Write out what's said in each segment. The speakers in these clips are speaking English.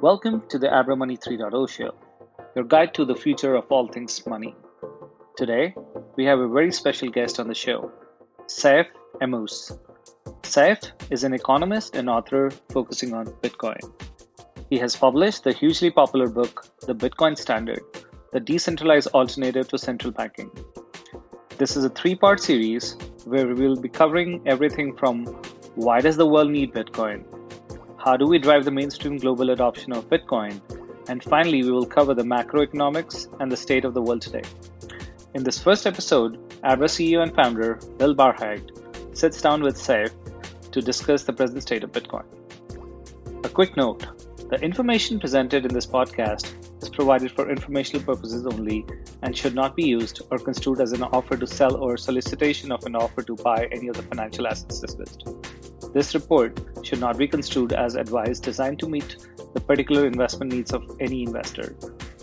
Welcome to the Abra Money 3.0 show, your guide to the future of all things money. Today, we have a very special guest on the show, Saif Ammous. Saif is an economist and author focusing on Bitcoin. He has published the hugely popular book, The Bitcoin Standard, the Decentralized Alternative to Central Banking. This is a three-part series where we will be covering everything from why does the world need Bitcoin? How do we drive the mainstream global adoption of Bitcoin? And finally, we will cover the macroeconomics and the state of the world today. In this first episode, Abra CEO and founder Bill Barhydt sits down with Saif to discuss the present state of Bitcoin. A quick note, the information presented in this podcast is provided for informational purposes only and should not be used or construed as an offer to sell or solicitation of an offer to buy any of the financial assets discussed. This report should not be construed as advice designed to meet the particular investment needs of any investor.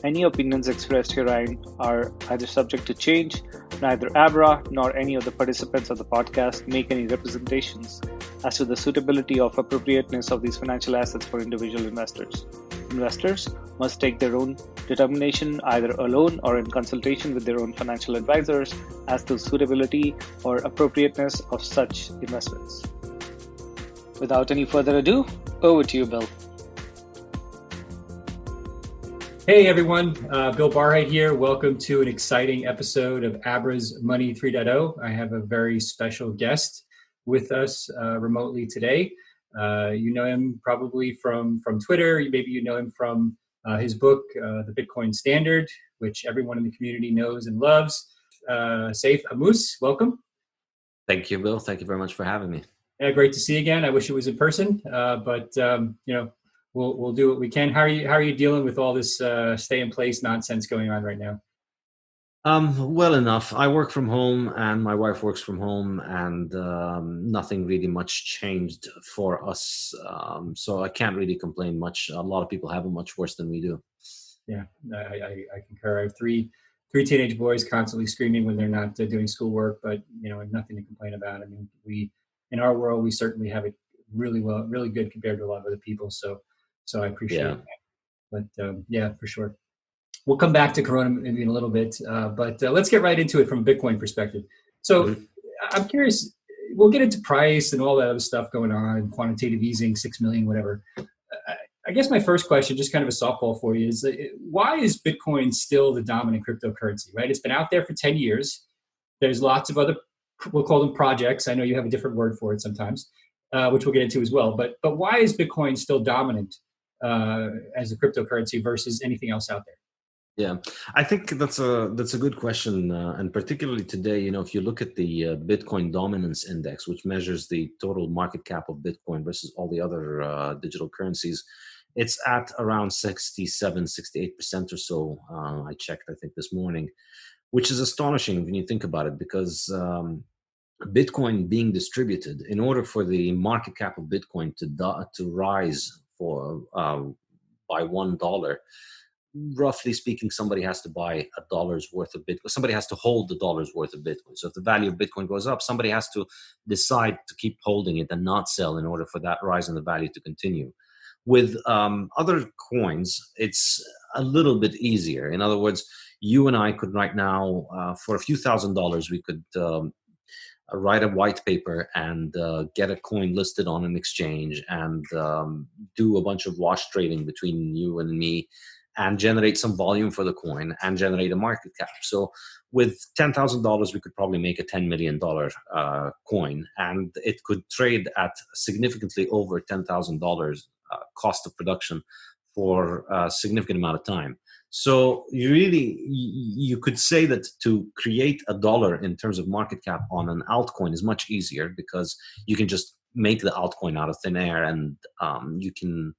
Any opinions expressed herein are either subject to change. Neither Abra nor any of the participants of the podcast make any representations as to the suitability or appropriateness of these financial assets for individual investors. Investors must take their own determination either alone or in consultation with their own financial advisors as to suitability or appropriateness of such investments. Without any further ado, over to you, Bill. Hey everyone, Bill Barhydt here. Welcome to an exciting episode of Abra's Money 3.0. I have a very special guest with us remotely today. You know him probably from Twitter. Maybe you know him from his book, The Bitcoin Standard, which everyone in the community knows and loves. Saif Ammous, welcome. Thank you, Bill. Thank you very much for having me. Yeah, great to see you again. I wish it was in person, but we'll do what we can. How are you dealing with all this stay in place nonsense going on right now? Well enough. I work from home and my wife works from home, and nothing really much changed for us. So I can't really complain much. A lot of people have it much worse than we do. Yeah, I concur. I have three teenage boys constantly screaming when they're not doing schoolwork, but nothing to complain about. I mean, in our world, we certainly have it really good compared to a lot of other people. So I appreciate that. But yeah, for sure. We'll come back to Corona maybe in a little bit, but let's get right into it from a Bitcoin perspective. So I'm curious, we'll get into price and all that other stuff going on, quantitative easing, 6 million, whatever. I guess my first question, just kind of a softball for you, is why is Bitcoin still the dominant cryptocurrency, right? It's been out there for 10 years. There's lots of other, we'll call them projects. I know you have a different word for it sometimes, which we'll get into as well. But why is Bitcoin still dominant as a cryptocurrency versus anything else out there? Yeah, I think that's a good question, and particularly today, if you look at the Bitcoin Dominance Index, which measures the total market cap of Bitcoin versus all the other digital currencies, it's at around 67, 68% or so. I checked, I think, this morning, which is astonishing when you think about it, because Bitcoin being distributed, in order for the market cap of Bitcoin to rise by $1, roughly speaking, somebody has to buy $1 worth of Bitcoin. Somebody has to hold the $1 worth of Bitcoin. So if the value of Bitcoin goes up, somebody has to decide to keep holding it and not sell in order for that rise in the value to continue. With other coins, it's a little bit easier. In other words, you and I could right now, for a few $1,000s, we could write a white paper and get a coin listed on an exchange and do a bunch of wash trading between you and me, and generate some volume for the coin and generate a market cap. So with $10,000, we could probably make a $10 million coin, and it could trade at significantly over $10,000 cost of production for a significant amount of time. So you could say that to create $1 in terms of market cap on an altcoin is much easier, because you can just make the altcoin out of thin air, and you can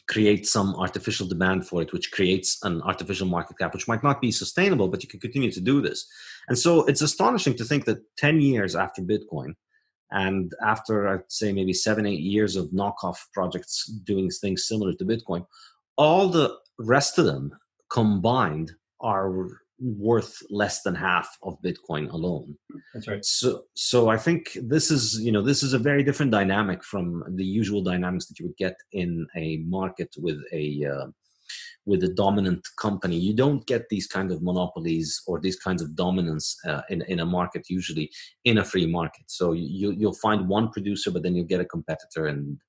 create some artificial demand for it, which creates an artificial market cap, which might not be sustainable, but you can continue to do this. And so it's astonishing to think that 10 years after Bitcoin, and after, I'd say, maybe 7-8 years of knockoff projects doing things similar to Bitcoin, all the rest of them combined are worth less than half of Bitcoin alone. That's right. So I think this is a very different dynamic from the usual dynamics that you would get in a market with a dominant company. You don't get these kind of monopolies or these kinds of dominance in a market, usually in a free market. So you'll find one producer, but then you'll get a competitor, and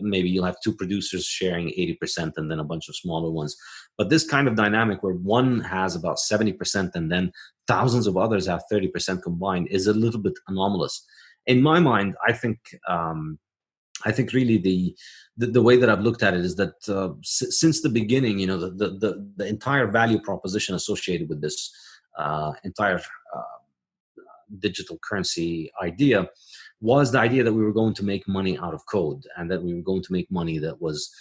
maybe you'll have two producers sharing 80% and then a bunch of smaller ones. But this kind of dynamic where one has about 70% and then thousands of others have 30% combined is a little bit anomalous. In my mind, I think really the way that I've looked at it is that since the beginning, the entire value proposition associated with this entire digital currency idea was the idea that we were going to make money out of code, and that we were going to make money that was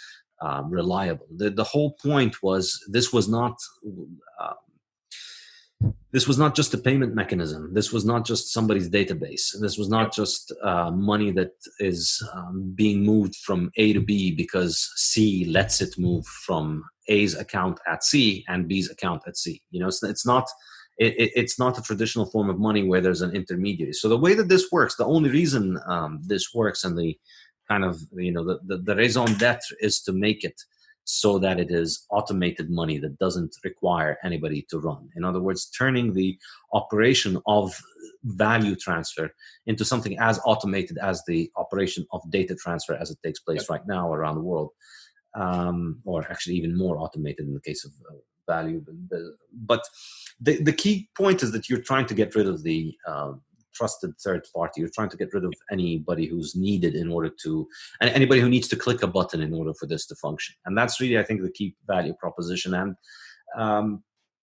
reliable. The whole point was this was not just a payment mechanism. This was not just somebody's database. This was not just money that is being moved from A to B because C lets it move from A's account at C and B's account at C. It's not a traditional form of money where there's an intermediary. So the way that this works, the only reason this works, and the kind of the raison d'être is to make it so that it is automated money that doesn't require anybody to run. In other words, turning the operation of value transfer into something as automated as the operation of data transfer as it takes place right now around the world, or actually even more automated in the case of value. But the key point is that you're trying to get rid of the trusted third party. You're trying to get rid of anybody who's needed in order to, and anybody who needs to click a button in order for this to function. And that's really, I think, the key value proposition. And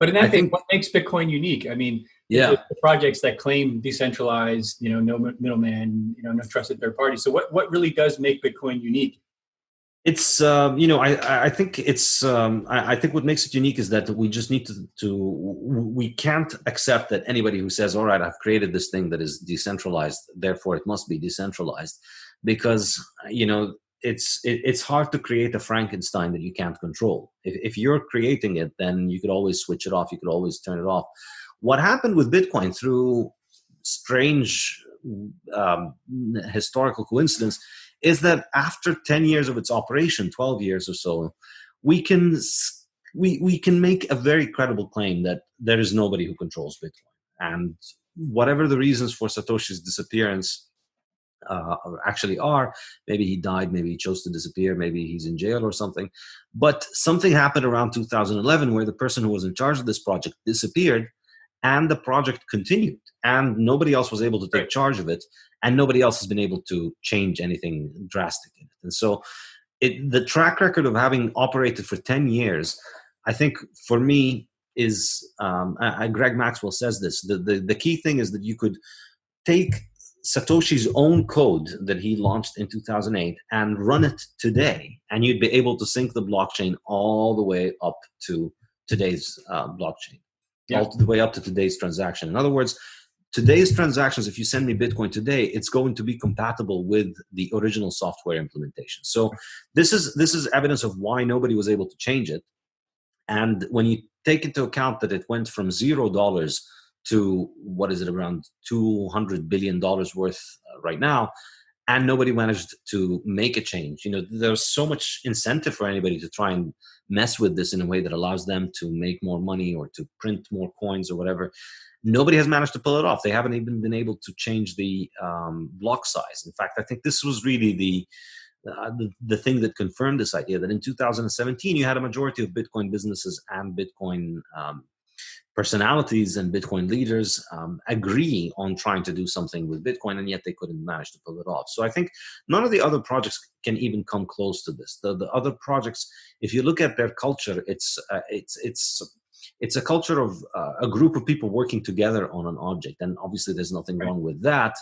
but in that thing, what makes Bitcoin unique? I mean, the projects that claim decentralized, no middleman, no trusted third party. So what really does make Bitcoin unique? It's I think it's I think what makes it unique is that we just need we can't accept that anybody who says, all right, I've created this thing that is decentralized, therefore it must be decentralized, because it's hard to create a Frankenstein that you can't control. If you're creating it, then you could always switch it off, you could always turn it off. What happened with Bitcoin, through strange historical coincidence, is that after 10 years of its operation, 12 years or so, we can make a very credible claim that there is nobody who controls Bitcoin. And whatever the reasons for Satoshi's disappearance actually are, maybe he died, maybe he chose to disappear, maybe he's in jail or something, but something happened around 2011 where the person who was in charge of this project disappeared, and the project continued, and nobody else was able to take charge of it, and nobody else has been able to change anything drastic in it. And so the track record of having operated for 10 years, I think for me is, Greg Maxwell says this, the key thing is that you could take Satoshi's own code that he launched in 2008 and run it today, and you'd be able to sync the blockchain all the way up to today's blockchain. All the way up to today's transaction. In other words, today's transactions, if you send me Bitcoin today, it's going to be compatible with the original software implementation. So this is evidence of why nobody was able to change it. And when you take into account that it went from $0 to, what is it, around $200 billion worth right now, and nobody managed to make a change. There's so much incentive for anybody to try and mess with this in a way that allows them to make more money or to print more coins or whatever. Nobody has managed to pull it off. They haven't even been able to change the block size. In fact, I think this was really the thing that confirmed this idea, that in 2017, you had a majority of Bitcoin businesses and Bitcoin personalities and Bitcoin leaders agree on trying to do something with Bitcoin, and yet they couldn't manage to pull it off. So I think none of the other projects can even come close to this. The other projects, if you look at their culture, it's a culture of a group of people working together on an object, and obviously there's nothing wrong with that.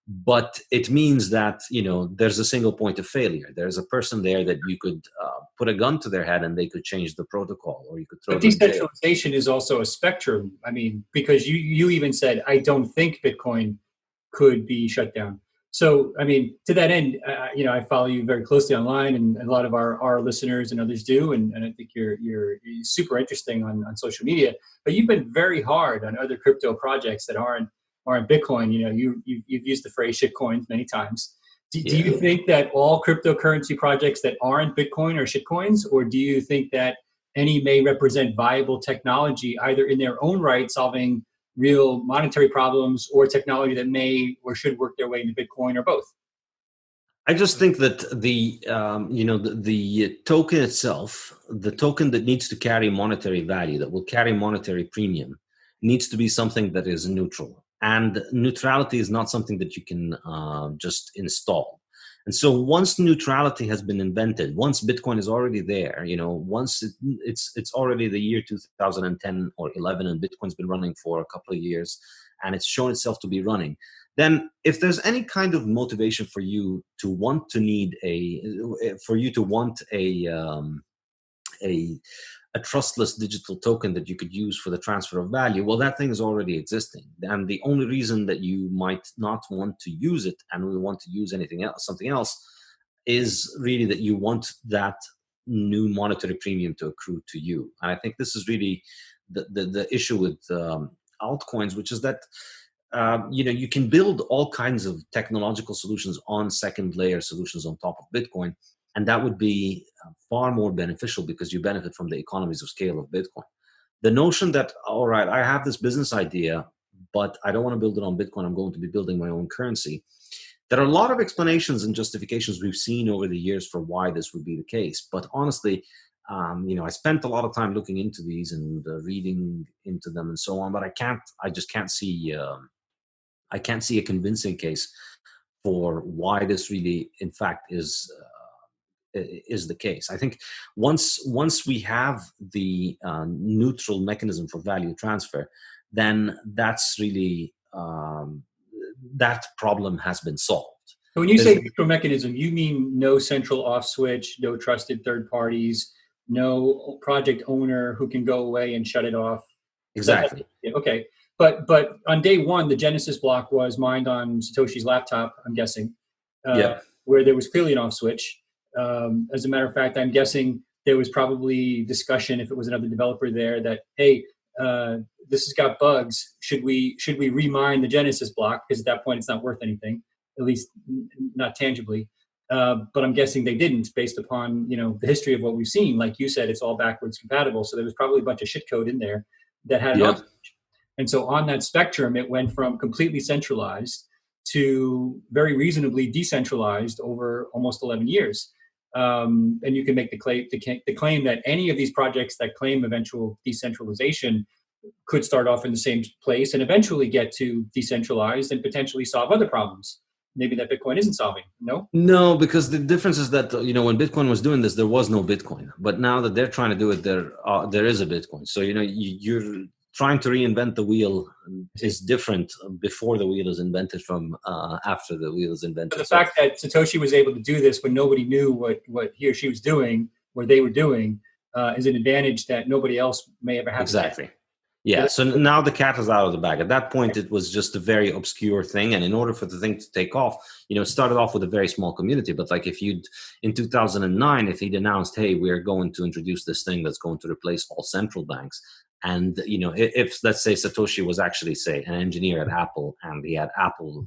But it means that, there's a single point of failure. There's a person there that you could put a gun to their head and they could change the protocol, or you could throw them in jail. Decentralization is also a spectrum. I mean, because you even said, I don't think Bitcoin could be shut down. So, I mean, to that end, I follow you very closely online, and a lot of our listeners and others do, and I think you're super interesting on social media. But you've been very hard on other crypto projects that aren't Bitcoin. You've used the phrase shitcoins many times. Do you think that all cryptocurrency projects that aren't Bitcoin are shitcoins, or do you think that any may represent viable technology, either in their own right, solving real monetary problems, or technology that may or should work their way into Bitcoin, or both? I just think that the token itself, the token that needs to carry monetary value, that will carry monetary premium, needs to be something that is neutral. And neutrality is not something that you can just install. And so once neutrality has been invented, once Bitcoin is already there, once it's already the year 2010 or 11, and Bitcoin's been running for a couple of years, and it's shown itself to be running, then if there's any kind of motivation for you to want a trustless digital token that you could use for the transfer of value, well, that thing is already existing. And the only reason that you might not want to use it and we want to use something else, is really that you want that new monetary premium to accrue to you. And I think this is really the issue with altcoins, which is that you can build all kinds of technological solutions on second layer solutions on top of Bitcoin, and that would be far more beneficial because you benefit from the economies of scale of Bitcoin. The notion that, all right, I have this business idea, but I don't want to build it on Bitcoin, I'm going to be building my own currency. There are a lot of explanations and justifications we've seen over the years for why this would be the case. But honestly, I spent a lot of time looking into these and reading into them and so on, but I just can't see a convincing case for why this really, in fact, is the case. I think once we have the neutral mechanism for value transfer, then that's really that problem has been solved. So when you say neutral mechanism, you mean no central off switch, no trusted third parties, no project owner who can go away and shut it off. Exactly. Okay. But on day one, the Genesis block was mined on Satoshi's laptop, I'm guessing, where there was clearly an off switch. As a matter of fact, I'm guessing there was probably discussion, if it was another developer there, that, hey, this has got bugs. Should we remine the Genesis block? Because at that point, it's not worth anything, at least not tangibly. But I'm guessing they didn't, based upon the history of what we've seen. Like you said, it's all backwards compatible. So there was probably a bunch of shit code in there that had an off switch. And so on that spectrum, it went from completely centralized to very reasonably decentralized over almost 11 years. And you can make the claim that any of these projects that claim eventual decentralization could start off in the same place and eventually get to decentralized and potentially solve other problems. Maybe that Bitcoin isn't solving. No, because the difference is that when Bitcoin was doing this, there was no Bitcoin. But now that they're trying to do it, there is a Bitcoin. So you're trying to reinvent the wheel is different before the wheel is invented from after the wheel is invented. But the fact that Satoshi was able to do this when nobody knew what he or she was doing, what they were doing, is an advantage that nobody else may ever have. Exactly. Yeah. So now the cat is out of the bag. At that point, it was just a very obscure thing. And in order for the thing to take off, it started off with a very small community. But like in 2009, if he'd announced, hey, we're going to introduce this thing that's going to replace all central banks. And, if let's say Satoshi was actually, say, an engineer at Apple and he had Apple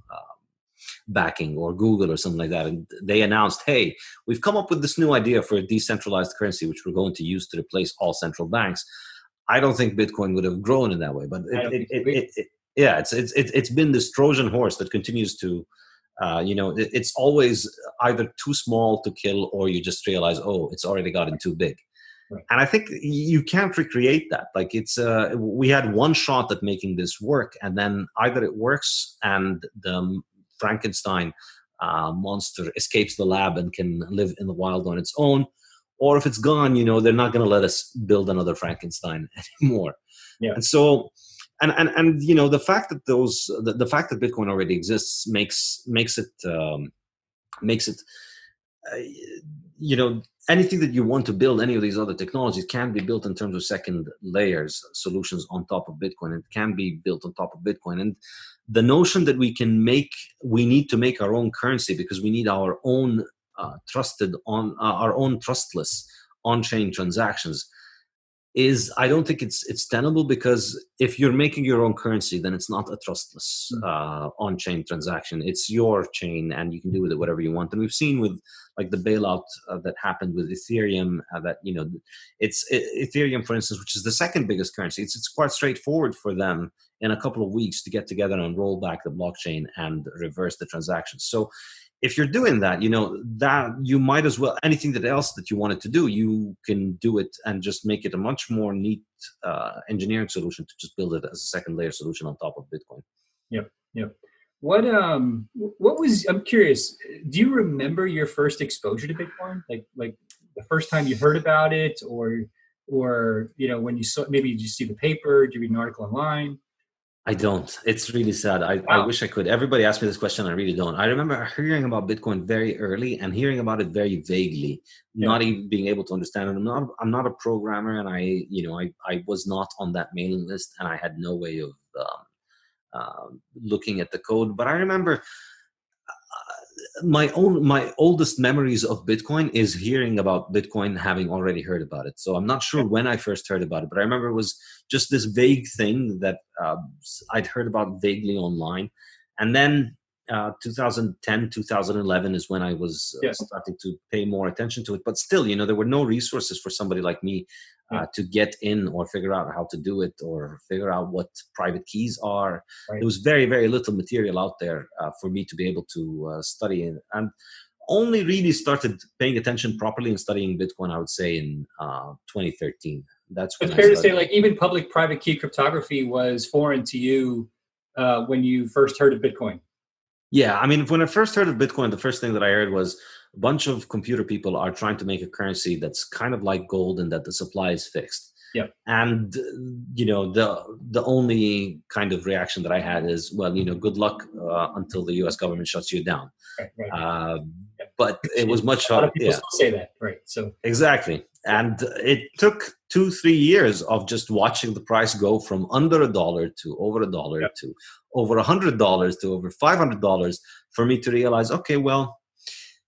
backing or Google or something like that, and they announced, hey, we've come up with this new idea for a decentralized currency, which we're going to use to replace all central banks, I don't think Bitcoin would have grown in that way. But it's been this Trojan horse that continues to, it's always either too small to kill, or you just realize, oh, it's already gotten too big. Right. And I think you can't recreate that. Like we had one shot at making this work, and then either it works and the Frankenstein monster escapes the lab and can live in the wild on its own, or if it's gone, they're not going to let us build another Frankenstein anymore. Yeah. And so, and the fact that the fact that Bitcoin already exists makes it you know, anything that you want to build, any of these other technologies can be built in terms of second layers solutions on top of Bitcoin. It can be built on top of Bitcoin. And the notion that we need to make our own currency because we need our own our own trustless on-chain transactions I don't think it's tenable, because if you're making your own currency, then it's not a trustless on-chain transaction. It's your chain, and you can do with it whatever you want. And we've seen with like the bailout that happened with Ethereum, that Ethereum, for instance, which is the second biggest currency. It's quite straightforward for them in a couple of weeks to get together and roll back the blockchain and reverse the transactions. So if you're doing that, that you might as well, anything else that you wanted to do, you can do it and just make it a much more neat engineering solution to just build it as a second layer solution on top of Bitcoin. Yep. What was, I'm curious, do you remember your first exposure to Bitcoin? Like the first time you heard about it, or when you saw, maybe did you see the paper, did you read an article online? I don't. It's really sad. I wish I could. Everybody asks me this question. I really don't. I remember hearing about Bitcoin very early and hearing about it very vaguely, not even being able to understand it. I'm not a programmer, and I was not on that mailing list, and I had no way of looking at the code. But I remember my oldest memories of Bitcoin is hearing about Bitcoin, having already heard about it. So I'm not sure when I first heard about it, but I remember it was just this vague thing that I'd heard about vaguely online. And then 2010, 2011 is when I was starting to pay more attention to it. But still, there were no resources for somebody like me to get in or figure out how to do it or figure out what private keys are. Right. There was very, very little material out there for me to be able to study in. And only really started paying attention properly and studying Bitcoin, I would say, in 2013. That's when it's fair to say, like, even public private key cryptography was foreign to you when you first heard of Bitcoin. Yeah, I mean, when I first heard of Bitcoin, the first thing that I heard was a bunch of computer people are trying to make a currency that's kind of like gold and that the supply is fixed. Yeah. And, the only kind of reaction that I had is, well, good luck until the U.S. government shuts you down. Right. But it was much a lot of people still say that, right? So exactly. And it took 2-3 years of just watching the price go from under $1 to over $1 to over $100 to over $500 for me to realize, okay, well,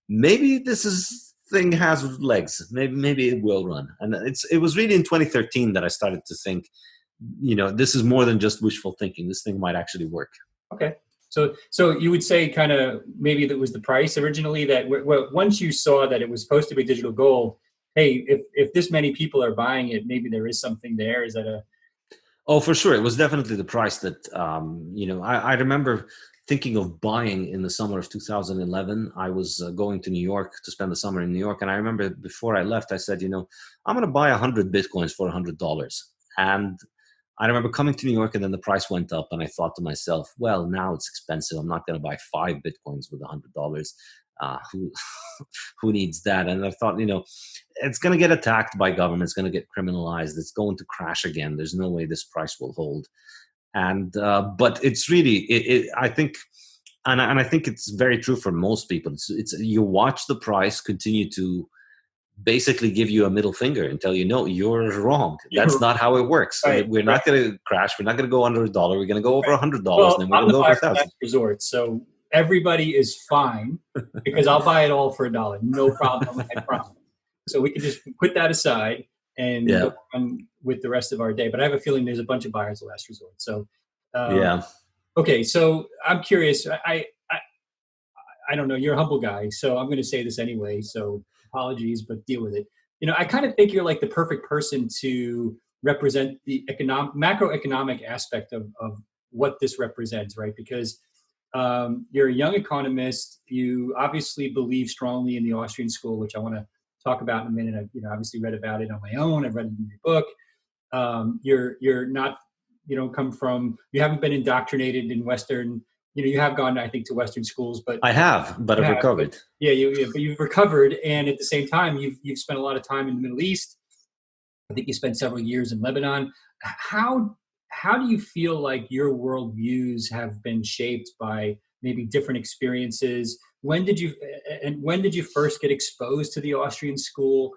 maybe this thing has legs. Maybe it will run. And it was really in 2013 that I started to think, this is more than just wishful thinking. This thing might actually work. Okay. So you would say kind of maybe that was the price originally, that once you saw that it was supposed to be digital gold, hey, if this many people are buying it, maybe there is something there. Is that a... Oh, for sure. It was definitely the price that, I remember thinking of buying in the summer of 2011. I was going to New York to spend the summer in New York. And I remember before I left, I said, I'm going to buy 100 Bitcoins for $100. And I remember coming to New York, and then the price went up, and I thought to myself, well, now it's expensive. I'm not going to buy 5 Bitcoins with $100. Who needs that? And I thought, it's going to get attacked by government. It's going to get criminalized. It's going to crash again. There's no way this price will hold. And but it's really, I think, and I think it's very true for most people. It's you watch the price continue to basically give you a middle finger and tell you, no, you're wrong. That's not how it works. Right. We're not going to crash. We're not going to go under $1. We're going to go over $100, well, and then we're going to go over $1,000. Resort, so everybody is fine because I'll buy it all for $1. No problem. I promise. So we can just put that aside and go on with the rest of our day. But I have a feeling there's a bunch of buyers of last resort. So okay. So I'm curious. I don't know. You're a humble guy, so I'm going to say this anyway. So apologies, but deal with it. I kind of think you're like the perfect person to represent the macroeconomic aspect of what this represents, right? Because you're a young economist. You obviously believe strongly in the Austrian School, which I want to talk about in a minute. I've obviously read about it on my own. I've read it in your book. You're not, you haven't been indoctrinated in Western. You have gone, I think, to Western schools, but I have, but I've recovered. But you've recovered, and at the same time, you've spent a lot of time in the Middle East. I think you spent several years in Lebanon. How do you feel like your worldviews have been shaped by maybe different experiences, when did you first get exposed to the Austrian school?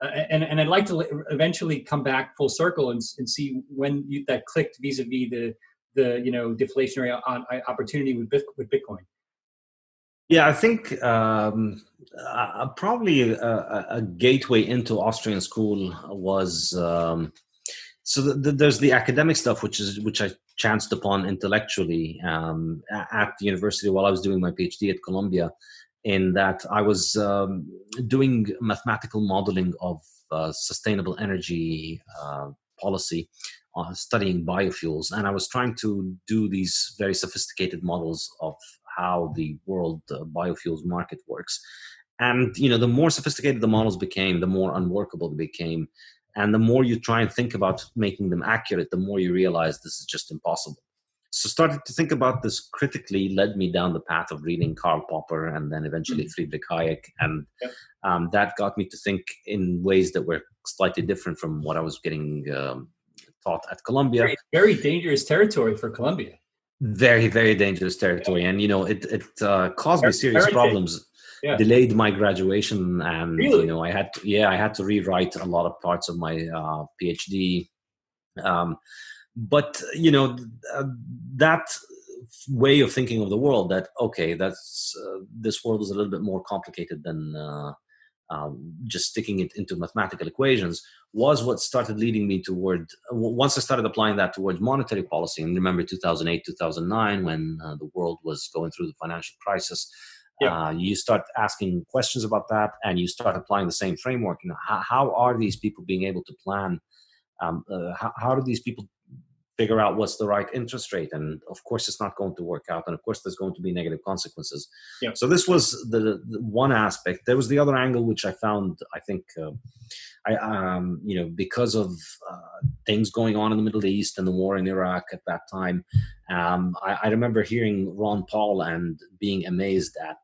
And I'd like to eventually come back full circle and see when that clicked vis-a-vis the deflationary opportunity with Bitcoin. Yeah, I think probably a gateway into Austrian school was there's the academic stuff, which I chanced upon intellectually at the university while I was doing my PhD at Columbia, in that I was doing mathematical modeling of sustainable energy policy, studying biofuels, and I was trying to do these very sophisticated models of how the world biofuels market works. And the more sophisticated the models became, the more unworkable they became. And the more you try and think about making them accurate, the more you realize this is just impossible. So started to think about this critically led me down the path of reading Karl Popper and then eventually Friedrich Hayek. And that got me to think in ways that were slightly different from what I was getting taught at Columbia. Very, very dangerous territory for Columbia. Very, very dangerous territory. And, it caused me serious problems. Yeah. Delayed my graduation, and really? I had to rewrite a lot of parts of my PhD. But that way of thinking of the world, that that's this world is a little bit more complicated than just sticking it into mathematical equations, was what started leading me toward, once I started applying that towards monetary policy. And remember 2008, 2009, when the world was going through the financial crisis. You start asking questions about that, and you start applying the same framework. How are these people being able to plan? How do these people figure out what's the right interest rate? And of course, it's not going to work out. And of course, there's going to be negative consequences. Yeah. So this was the one aspect. There was the other angle, which I found, I think, because of things going on in the Middle East and the war in Iraq at that time, I remember hearing Ron Paul and being amazed at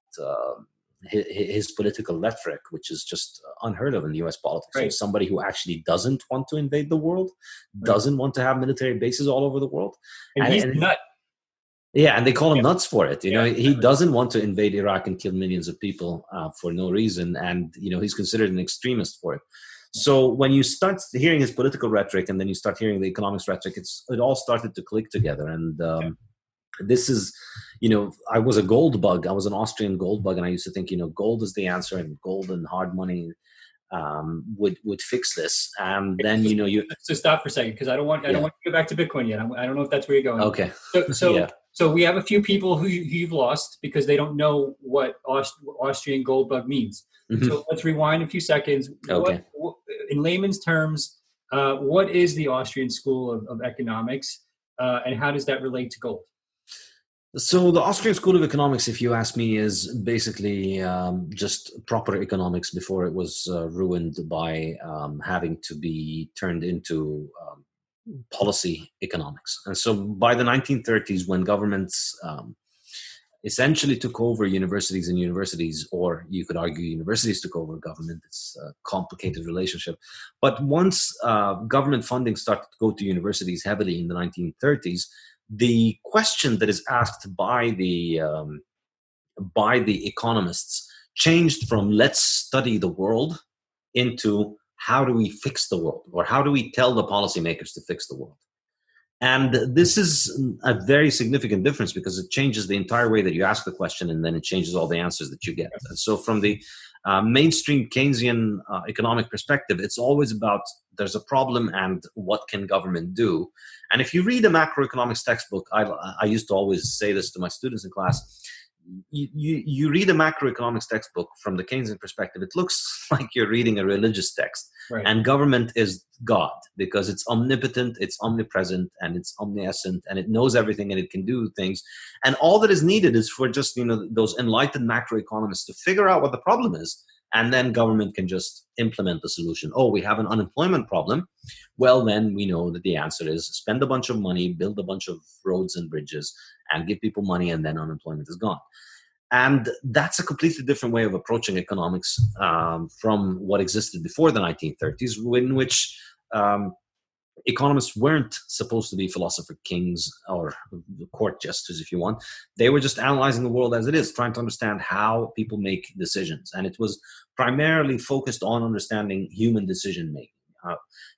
his political rhetoric, which is just unheard of in the U.S. politics. Right. So somebody who actually doesn't want to invade the world, doesn't want to have military bases all over the world. And he's a nut. Yeah, and they call him nuts for it. He doesn't want to invade Iraq and kill millions of people for no reason. And, he's considered an extremist for it. So when you start hearing his political rhetoric and then you start hearing the economics rhetoric, it all started to click together. And this is, I was a gold bug. I was an Austrian gold bug. And I used to think, gold is the answer, and gold and hard money would fix this. And then, So stop for a second, because I don't want to go back to Bitcoin yet. I don't know if that's where you're going. Okay. So we have a few people who you've lost because they don't know what Austrian gold bug means. Mm-hmm. So let's rewind a few seconds. Okay. What, in layman's terms, what is the Austrian School of Economics, and how does that relate to gold? So the Austrian School of Economics, if you ask me, is basically just proper economics before it was ruined by having to be turned into policy economics. And so by the 1930s, when governments essentially took over universities, or you could argue universities took over government. It's a complicated relationship. But once government funding started to go to universities heavily in the 1930s, the question that is asked by the economists changed from let's study the world into how do we fix the world, or how do we tell the policymakers to fix the world? And this is a very significant difference, because it changes the entire way that you ask the question, and then it changes all the answers that you get. And so from the mainstream Keynesian economic perspective, it's always about there's a problem and what can government do. And if you read a macroeconomics textbook, I used to always say this to my students in class, you read a macroeconomics textbook from the Keynesian perspective, it looks like you're reading a religious text. Right. And government is God, because it's omnipotent, it's omnipresent, and it's omniscient, and it knows everything, and it can do things. And all that is needed is for just those enlightened macroeconomists to figure out what the problem is, and then government can just implement the solution. Oh, we have an unemployment problem. Well, then we know that the answer is spend a bunch of money, build a bunch of roads and bridges, and give people money, and then unemployment is gone. And that's a completely different way of approaching economics from what existed before the 1930s, in which economists weren't supposed to be philosopher kings or court jesters, if you want. They were just analyzing the world as it is, trying to understand how people make decisions. And it was primarily focused on understanding human decision making.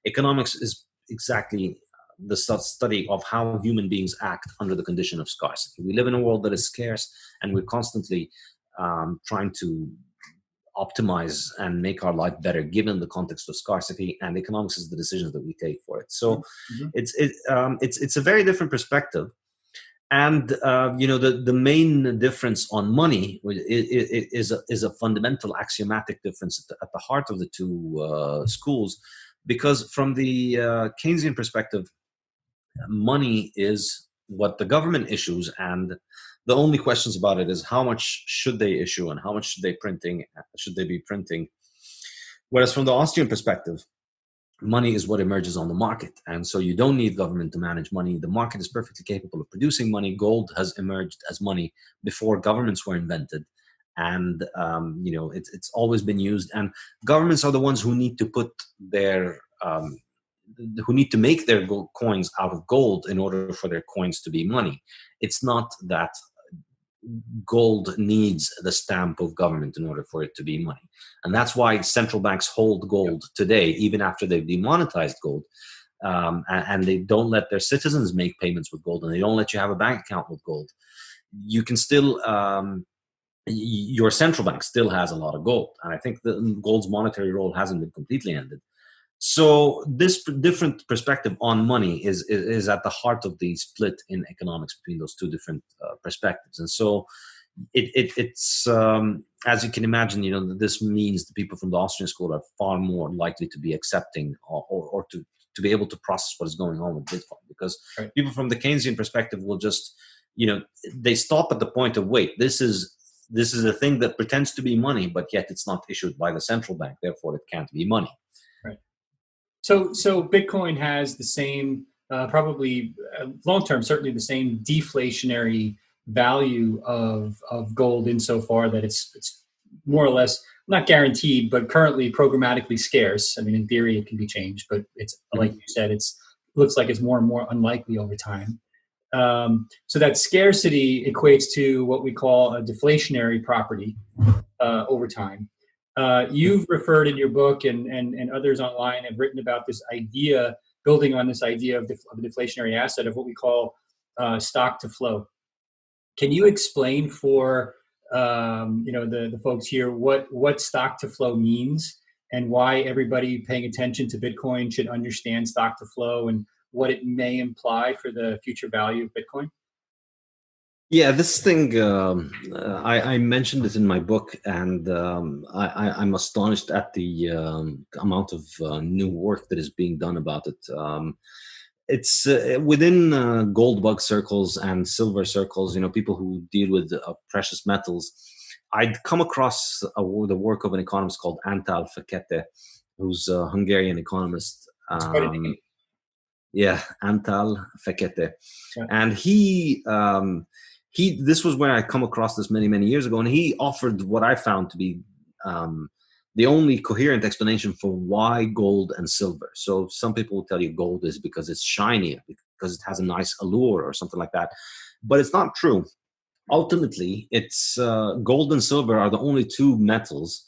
Economics is exactly the study of how human beings act under the condition of scarcity. We live in a world that is scarce, and we're constantly trying to optimize and make our life better given the context of scarcity, and economics is the decisions that we take for it. So it's a very different perspective. And the main difference on money is a fundamental axiomatic difference at the heart of the two schools, because from the Keynesian perspective, money is what the government issues, and the only questions about it is how much should they issue and how much should they be printing. Whereas from the Austrian perspective, money is what emerges on the market, and so you don't need government to manage money. The market is perfectly capable of producing money. Gold has emerged as money before governments were invented, and it's always been used. And governments are the ones who need to put their who need to make their coins out of gold in order for their coins to be money. It's not that gold needs the stamp of government in order for it to be money. And that's why central banks hold gold today, even after they've demonetized gold. And they don't let their citizens make payments with gold, and they don't let you have a bank account with gold. You can still, your central bank still has a lot of gold. And I think the gold's monetary role hasn't been completely ended. So this different perspective on money is at the heart of the split in economics between those two different perspectives. And so it's as you can imagine, this means the people from the Austrian school are far more likely to be accepting or to be able to process what is going on with Bitcoin, because people from the Keynesian perspective will just, they stop at the point of, wait, this is a thing that pretends to be money, but yet it's not issued by the central bank, therefore it can't be money. So Bitcoin has the same, probably long-term, certainly the same deflationary value of gold insofar that it's more or less not guaranteed, but currently programmatically scarce. I mean, in theory, it can be changed, but it's like you said, it looks like it's more and more unlikely over time. So that scarcity equates to what we call a deflationary property over time. You've referred in your book, and others online have written about this idea, building on this idea of a deflationary asset, of what we call stock to flow. Can you explain for the folks here what stock to flow means, and why everybody paying attention to Bitcoin should understand stock to flow and what it may imply for the future value of Bitcoin? Yeah, this thing, I mentioned it in my book, and I'm astonished at the amount of new work that is being done about it. It's within gold bug circles and silver circles, people who deal with precious metals. I'd come across the work of an economist called Antal Fekete, who's a Hungarian economist. Yeah, Antal Fekete. Yeah. And he this was where I come across this many years ago, and he offered what I found to be the only coherent explanation for why gold and silver. So some people will tell you gold is because it's shiny, because it has a nice allure or something like that, but it's not true. Ultimately, it's gold and silver are the only two metals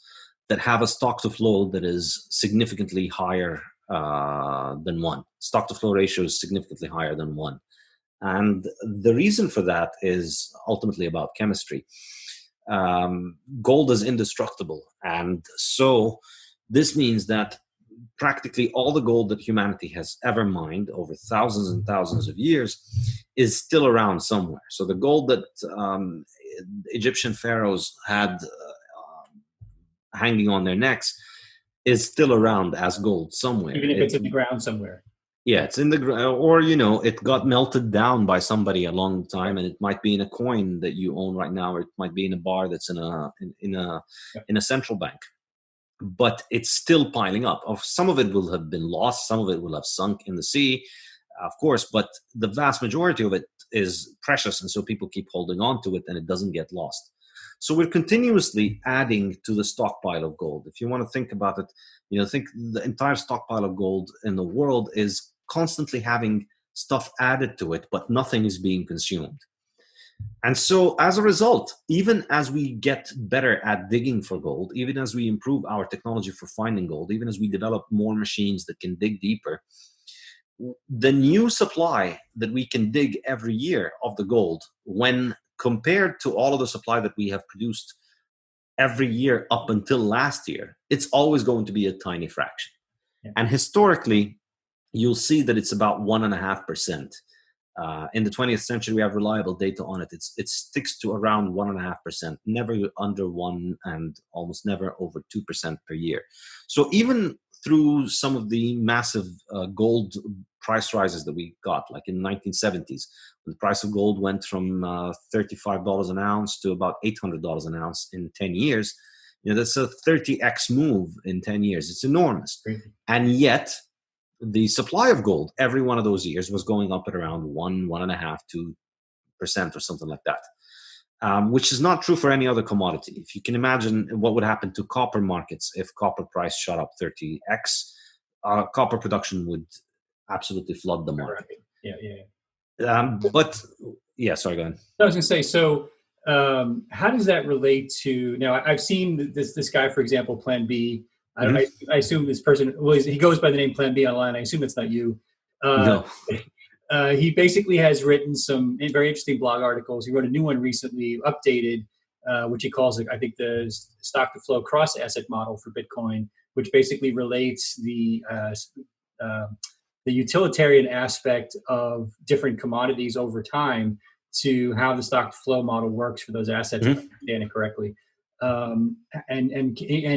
that have a stock to flow that is significantly higher than one. Stock to flow ratio is significantly higher than one. And the reason for that is ultimately about chemistry. Gold is indestructible. And so this means that practically all the gold that humanity has ever mined over thousands and thousands of years is still around somewhere. So the gold that Egyptian pharaohs had hanging on their necks is still around as gold somewhere. Even if it's in the ground somewhere. Yeah, it's in the ground, or it got melted down by somebody a long time, and it might be in a coin that you own right now, or it might be in a bar that's in a central bank. But it's still piling up. Some of it will have been lost, some of it will have sunk in the sea, of course, but the vast majority of it is precious, and so people keep holding on to it, and it doesn't get lost. So we're continuously adding to the stockpile of gold. If you want to think about it, think the entire stockpile of gold in the world is constantly having stuff added to it, but nothing is being consumed. And so as a result, even as we get better at digging for gold, even as we improve our technology for finding gold, even as we develop more machines that can dig deeper, the new supply that we can dig every year of the gold, when compared to all of the supply that we have produced every year up until last year, it's always going to be a tiny fraction. Yeah. And historically, you'll see that it's about 1.5%. In the 20th century, we have reliable data on it. It sticks to around 1.5%, never under 1% and almost never over 2% per year. So even through some of the massive gold price rises that we got, like in the 1970s, when the price of gold went from $35 an ounce to about $800 an ounce in 10 years, that's a 30x move in 10 years. It's enormous. Mm-hmm. And yet, the supply of gold every one of those years was going up at around 1.5%, 2% or something like that, which is not true for any other commodity. If you can imagine what would happen to copper markets if copper price shot up 30x, copper production would absolutely flood the market. Yeah. But yeah, sorry, go ahead. I was going to say, so how does that relate to, now I've seen this guy, for example, Plan B. I assume this person, he goes by the name Plan B online. I assume it's not you. No. He basically has written some very interesting blog articles. He wrote a new one recently, updated, which he calls, I think, the stock to flow cross asset model for Bitcoin, which basically relates the utilitarian aspect of different commodities over time to how the stock to flow model works for those assets, if I understand it correctly. And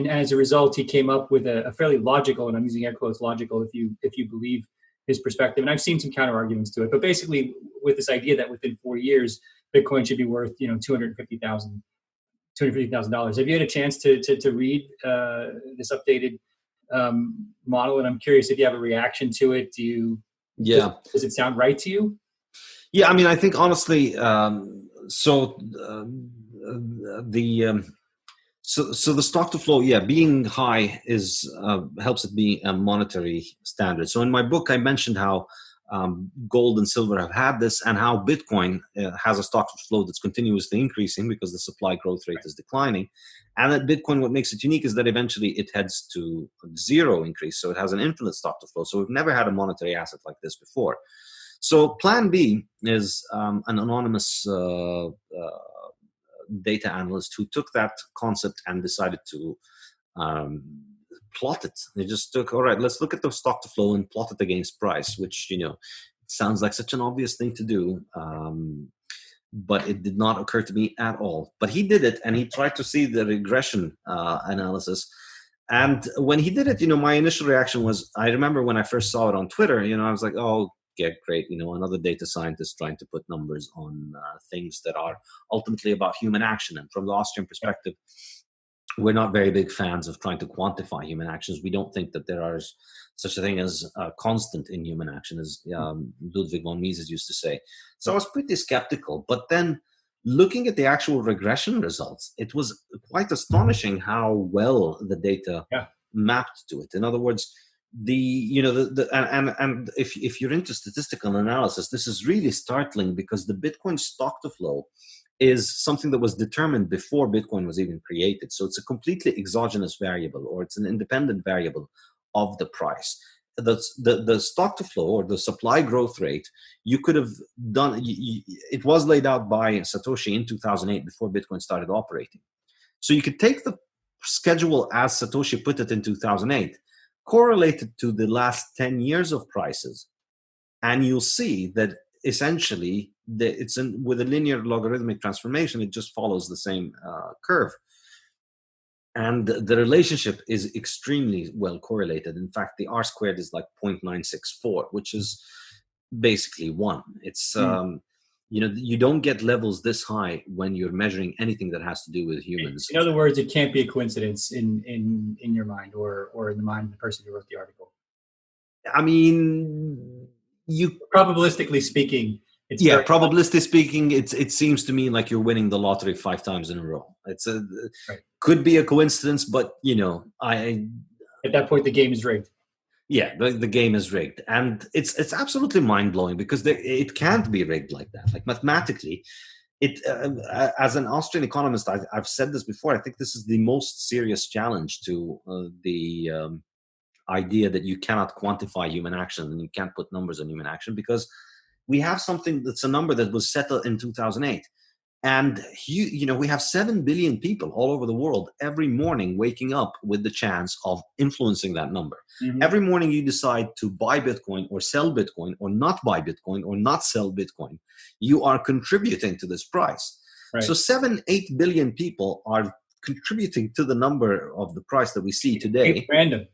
as a result, he came up with a fairly logical, and I'm using air quotes, logical, if you believe his perspective. And I've seen some counter arguments to it, but basically with this idea that within 4 years, Bitcoin should be worth, $250,000. Have you had a chance to read this updated model? And I'm curious if you have a reaction to it. Does it sound right to you? Yeah, I mean, I think honestly, So the stock to flow, being high helps it be a monetary standard. So in my book, I mentioned how gold and silver have had this, and how Bitcoin has a stock to flow that's continuously increasing because the supply growth rate is declining. And that Bitcoin, what makes it unique is that eventually it heads to zero increase. So it has an infinite stock to flow. So we've never had a monetary asset like this before. So Plan B is an anonymous data analyst who took that concept and decided to plot it. They just took, all right, let's look at the stock to flow and plot it against price, which, sounds like such an obvious thing to do. But it did not occur to me at all. But he did it, and he tried to see the regression analysis. And when he did it, my initial reaction was, I remember when I first saw it on Twitter, I was like, oh, yeah, great. Another data scientist trying to put numbers on things that are ultimately about human action. And from the Austrian perspective, we're not very big fans of trying to quantify human actions. We don't think that there is such a thing as a constant in human action, as Ludwig von Mises used to say. So I was pretty skeptical. But then looking at the actual regression results, it was quite astonishing how well the data mapped to it. In other words, and if you're into statistical analysis, this is really startling, because the Bitcoin stock to flow is something that was determined before Bitcoin was even created. So it's a completely exogenous variable, or it's an independent variable of the price. The stock to flow, or the supply growth rate, you could have done, it was laid out by Satoshi in 2008 before Bitcoin started operating. So you could take the schedule as Satoshi put it in 2008, correlated to the last 10 years of prices, and you'll see that essentially with a linear logarithmic transformation, it just follows the same curve. And the relationship is extremely well correlated. In fact, the R-squared is like 0.964, which is basically 1. It's you don't get levels this high when you're measuring anything that has to do with humans. In other words, it can't be a coincidence in your mind, or in the mind of the person who wrote the article. I mean, probabilistically speaking, probabilistically speaking, it seems to me like you're winning the lottery 5 times in a row. Could be a coincidence, but at that point the game is rigged. Yeah, the game is rigged, and it's absolutely mind blowing because it can't be rigged like that. Like mathematically, it as an Austrian economist, I've said this before. I think this is the most serious challenge to the idea that you cannot quantify human action and you can't put numbers on human action, because we have something that's a number that was settled in 2008. And we have 7 billion people all over the world every morning waking up with the chance of influencing that number. Mm-hmm. Every morning you decide to buy Bitcoin or sell Bitcoin or not buy Bitcoin or not sell Bitcoin. You are contributing to this price. Right. So 7-8 billion people are contributing to the number of the price that we see today. It's random,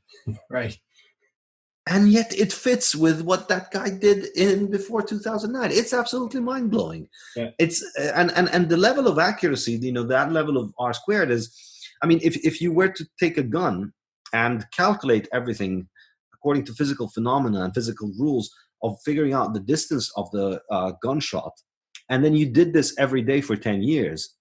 right? And yet it fits with what that guy did before 2009. It's absolutely mind-blowing. Yeah. It's and the level of accuracy, that level of R² is, I mean, if you were to take a gun and calculate everything according to physical phenomena and physical rules of figuring out the distance of the gunshot, and then you did this every day for 10 years,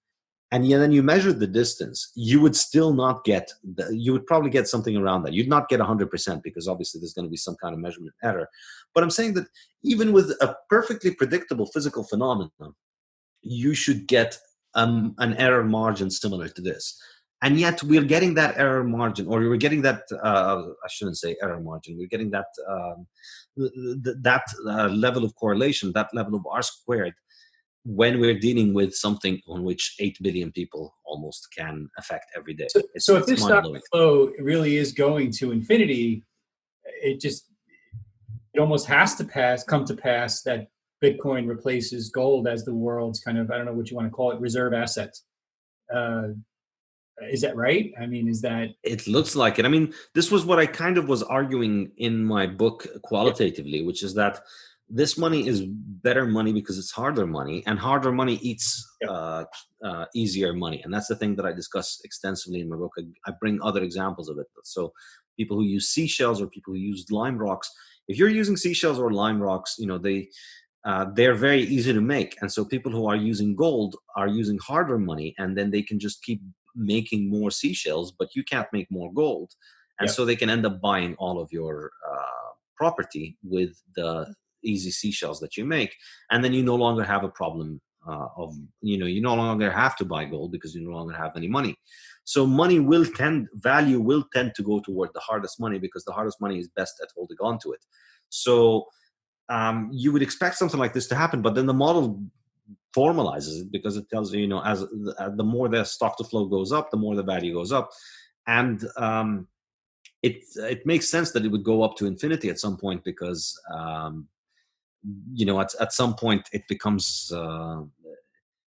and then you measured the distance, you would still not get, you would probably get something around that. You'd not get 100% because obviously there's going to be some kind of measurement error. But I'm saying that even with a perfectly predictable physical phenomenon, you should get an error margin similar to this. And yet we're getting that error margin, or we're getting that, I shouldn't say error margin, we're getting that level of correlation, that level of R² when we're dealing with something on which 8 billion people almost can affect every day. So if this stock flow really is going to infinity, it almost has to come to pass that Bitcoin replaces gold as the world's kind of, I don't know what you want to call it, reserve asset. Is that right? I mean, is that... It looks like it. I mean, this was what I kind of was arguing in my book qualitatively, which is that this money is better money because it's harder money, and harder money eats easier money. And that's the thing that I discuss extensively in my book. I bring other examples of it. So people who use seashells or people who use lime rocks, if you're using seashells or lime rocks, they're very easy to make. And so people who are using gold are using harder money, and then they can just keep making more seashells, but you can't make more gold. And so they can end up buying all of your property with the easy seashells that you make, and then you no longer have a problem you no longer have to buy gold because you no longer have any money. So value will tend to go toward the hardest money because the hardest money is best at holding on to it. So you would expect something like this to happen, but then the model formalizes it because it tells you, as the more the stock to flow goes up, the more the value goes up, and it makes sense that it would go up to infinity at some point because at some point it becomes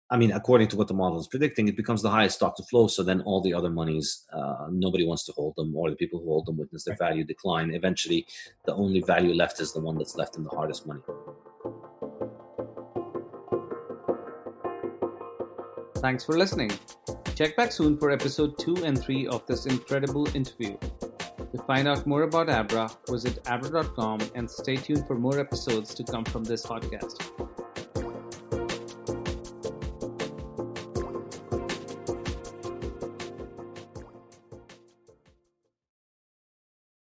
according to what the model is predicting, it becomes the highest stock to flow. So then all the other monies, nobody wants to hold them, or the people who hold them witness their value decline. Eventually the only value left is the one that's left in the hardest money. Thanks for listening. Check back soon for episode 2 and 3 of this incredible interview. To find out more about Abra, visit abra.com and stay tuned for more episodes to come from this podcast.